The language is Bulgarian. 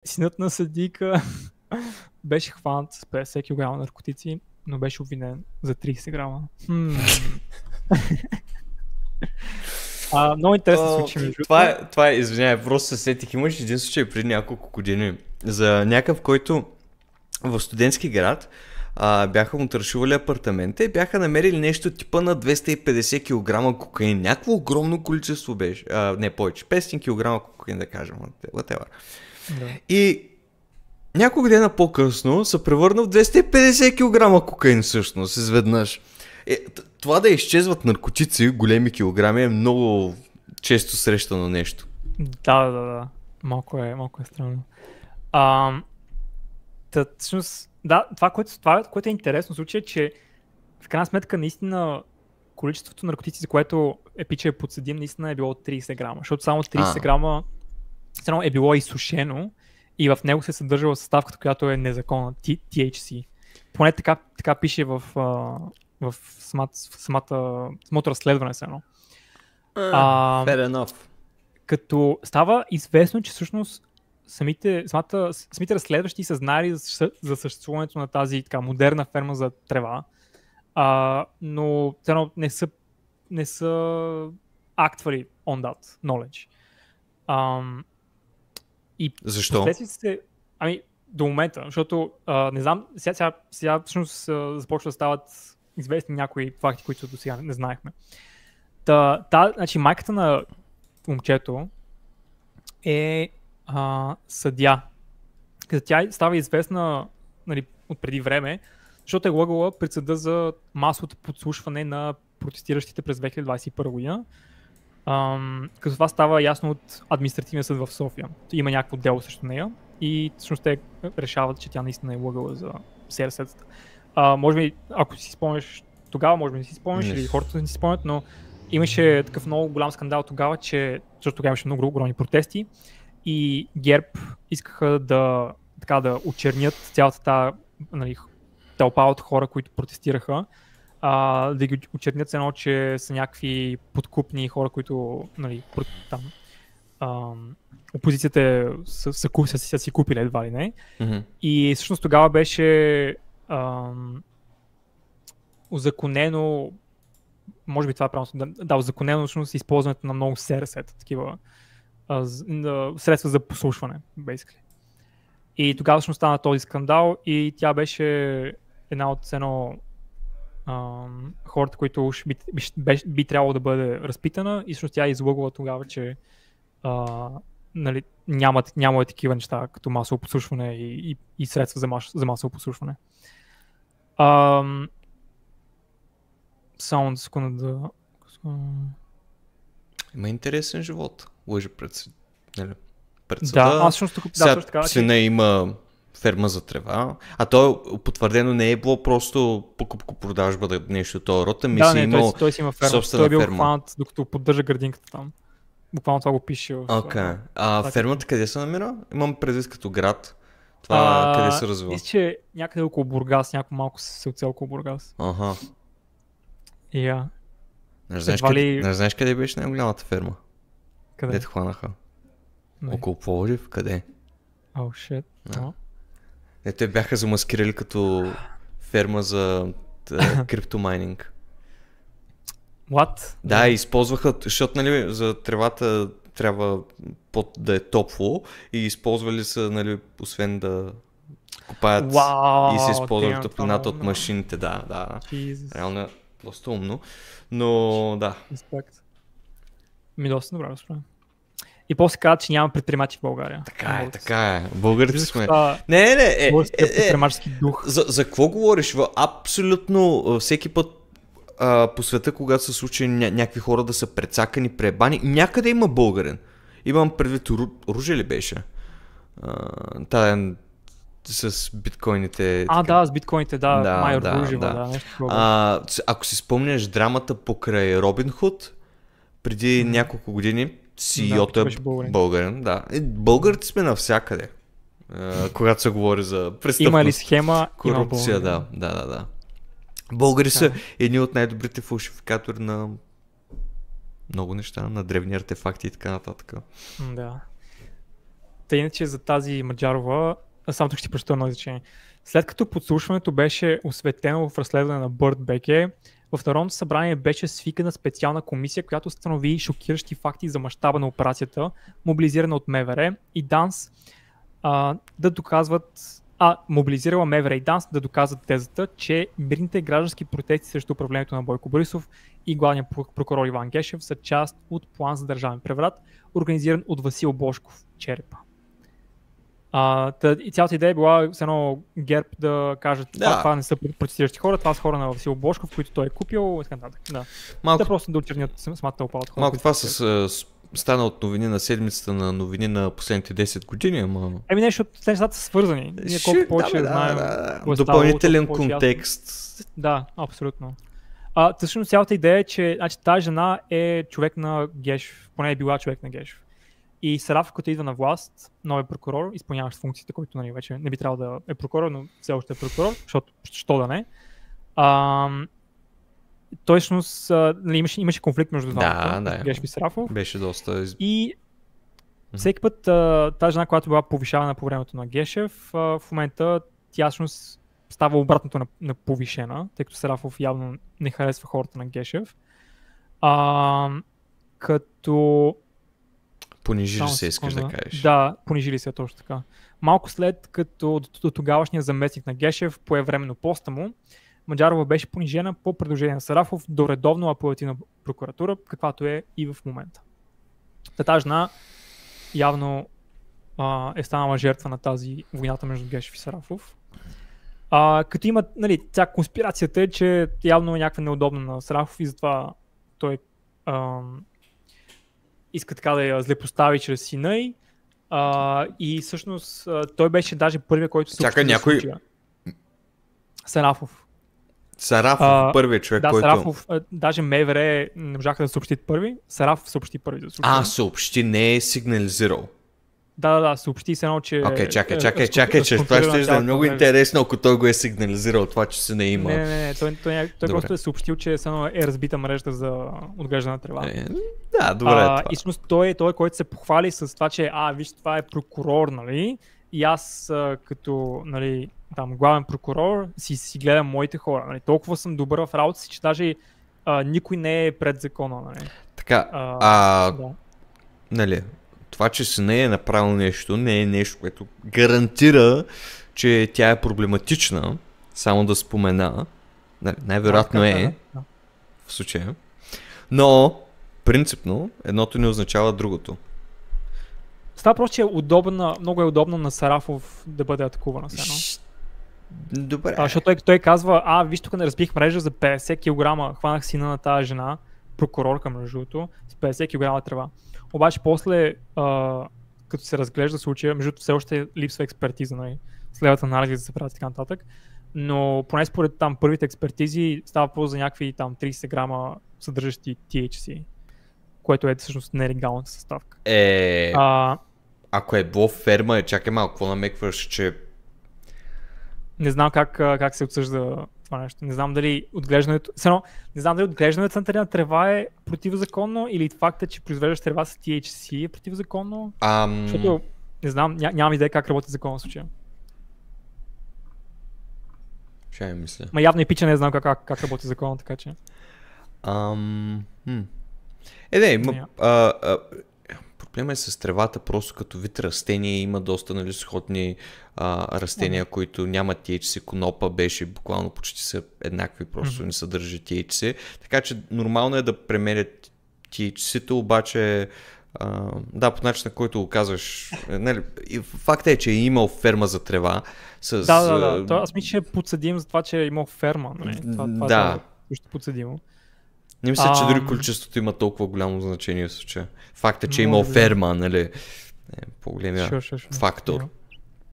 Синът на съдийка беше хванат с 50 кг наркотици, но беше обвинен за 30 грама. Много интересен случай между Това е, извинявай, просто се сетих. Имаш един случай преди няколко години за някакъв, който в студентски град бяха му тършували апартамента и бяха намерили нещо типа на 250 кг кокаин. Някакво огромно количество беше. Не повече, 500 кг кокаин, да кажем. Whatever. Да. И няколко дена по-късно се превърна в 250 кг кокаин всъщност, изведнъж. Това да изчезват наркотици, големи килограми, е много често срещано нещо. Да. Малко е странно. Всъщност, да, това, което е интересно в случая, е, че в крайна сметка наистина количеството наркотици, за което Епича е подсъдим, наистина е било 30 грама, защото само 30 грама е било изсушено и в него се съдържала съставката, която е незаконна, THC. Поне така пише в самото разследване се едно. Fair enough. Като става известно, че всъщност самите разследващи са знали за съществуването на тази така модерна ферма за трева, но не са актвали on that knowledge. И защо? До момента, защото не знам, сега всъщност започва да стават известни някои факти, които до сега не знаехме. Значи майката на момчето е съдия. Тя става известна, нали, от преди време, защото е лъгала пред съда за масовото подслушване на протестиращите през 2021 година. Като това става ясно от административния съд в София. Има някакво дело срещу нея и всъщност те решават, че тя наистина е лъгала за СРС-тата. Може би, ако си спомняш тогава, може би не си спомняш или хората не си спомнят, но имаше такъв много голям скандал тогава, защото тогава имаше много огромни протести и ГЕРБ искаха да очернят цялата тази, нали, тълпа от хора, които протестираха, да ги очернят едно, че са някакви подкупни хора, които, нали, там опозицията са си купили едва ли не. Mm-hmm. И всъщност тогава беше узаконено, може би това е правилно, узаконено всъщност използването на много СРС-та, такива средства за послушване, basically. И тогава всъщност стана този скандал и тя беше една от хората, които би трябвало да бъде разпитана и всъщност тя е излъгала тогава, че нали, няма такива неща като масово послушване и средства за масово послушване. Само да секунда да... Има интересен живот. Лъжи пред съда. Да, аз всъщност тук така. Сина има ферма за трева, а то потвърдено не е било просто покупко-продажба да нещо този род, ами си имал той си има ферма. собствена той е бил ферма. хванат, докато поддържа градинката там. Буквално това го пише в... Okay. Фермата къде се намира? Имам предвид като град. Това къде се развива? Мисля, че някъде около Бургас, някакво малко се оцел около Бургас. Ага. Не знаеш къде беше най-голямата ферма? Къде? Дето хванаха. Около Пловдив? Къде? Shit. Те бяха замаскирали като ферма за криптомайнинг. What? Да, използваха, защото нали, за тревата трябва да е топло и използвали са, нали, освен да копаят и се използвали топлината от машините. Да. Реално е доста умно, но да. Респект. Доста добре, разправя. И после казва, че няма предприемачи в България. Така е. Българите сме. Не. Предприемачески дух. За какво говориш? Абсолютно всеки път по света, когато се случи някакви хора да са прецакани, пребани, някъде има българин. Имам предвид Руже ли беше? Тая с биткоините. С биткоините, Майор Ружева, нещо. Ако си спомняш драмата покрай Робин Худ, преди няколко години, CEO-то е българин. Да. Българите сме навсякъде, когато се говори за престъпност. Има ли схема? Корупция, да. Българи са едни от най-добрите фалшификатори на много неща, на древни артефакти и така нататък. Да. Тъй иначе за тази Маджарова, само тук ще прочета едно изречение. След като подслушването беше осветено в разследване на BirdBG, в Народното събрание беше свикана специална комисия, която установи шокиращи факти за мащаба на операцията, мобилизирана от МВР и ДАНС, да доказват мобилизирала МВР и ДАНС да доказват тезата, че мирните граждански протести срещу управлението на Бойко Борисов и главният прокурор Иван Гешев са част от план за държавен преврат, организиран от Васил Божков Черепа. И цялата идея е била с едно ГЕРБ да кажат, това не са протестиращи хора, това са хора на Васил Божков, които той е купил и така нататък. Да. Малко... Да просто да очернят самата тълпа от хора. Малко това стана от новини на седмицата на новини на последните 10 години, ама... Нещо, те нещата са свързани. Ние колко повече знаем... Допълнителен контекст. Да, абсолютно. Всъщност цялата идея е, че тази жена е човек на Гешев, поне е била човек на Гешев. И Сарафов, като идва на власт, новия прокурор, изпълняващ функциите, който вече не би трябвало да е прокурор, но все още е прокурор, защото що да не. Той всъщност имаше конфликт между двамата, Гешев и Сарафов. Беше доста... И всеки път тази жена, която била повишавана по времето на Гешев, в момента тя всъщност става обратното на повишена, тъй като Сарафов явно не харесва хората на Гешев. Като... Понижили се, искаш да кажеш. Да, понижили се точно така. Малко след като до тогавашния заместник на Гешев пое временно поста му, Маджарова беше понижена по предложение на Сарафов до редовно апелативна прокуратура, каквато е и в момента. Тази жена явно е станала жертва на тази войната между Гешев и Сарафов. Като има, тя конспирацията е, че явно е някаква неудобна на Сарафов и затова той иска така да я злепостави чрез сина й. И всъщност той беше даже първият, който се Чакай, някой... Сарафов. Сарафов, първият човек, който... Да, Сарафов, даже МВР не можаха да съобщят първи. Сарафов съобщи първи за случая. Съобщи, не е сигнализирал. Да, съобщи се едно, че... Окей, чакай, че това ще е много интересно, ако той го е сигнализирал, това, че се не има. Не, той просто е съобщил, че е разбита мрежата за отглеждане на трева. Да, добре. И всъщност той, който се похвали с това, че виж, това е прокурор, нали? И аз като, там главен прокурор си гледам моите хора, нали? Толкова съм добър в работа си, че даже никой не е пред закона, нали? Така, нали, това, че си не е направил нещо, не е нещо, което гарантира, че тя е проблематична, само да спомена, най-вероятно в случая, но принципно едното не означава другото. Става просто, че много е удобно на Сарафов да бъде атакувана сега. Добре. Защото той казва, виж, тук не разбих мрежа за 50 кг, хванах сина на тази жена, прокурорка между другото, с 50 кг трева. Обаче после, като се разглежда случая, между другото все още липсва експертиза, следват анализи да се правят и така нататък, но поне според там първите експертизи става просто за някакви там 30 грама съдържащи THC, което е всъщност нелегалната съставка. Ако е било ферма, чакай малко, какво намекваш, че... Не знам как се обсъжда това нещо. Не знам дали отглеждането... на трева е противозаконно или факта, че произвеждаш трева с THC е противозаконно. Защото не знам, нямам идея как работи закон в случая. Ще я мисля. Ма явно и пича не знам как работи закон, така че... Проблема е с тревата, просто като вид растение има доста сходни растения, които нямат THC. Конопа беше буквално почти са еднакви, просто не съдържа THC. Така че нормално е да премерят THC-то, обаче по начина, който го казваш, факт е, че е имал ферма за трева. Аз мисля, че е подсъдим за това, че е имал ферма. Това е подсъдимо. Не мисля, че дори количеството има толкова голямо значение в случая. Факт е, че е имал ферма, по-големия фактор.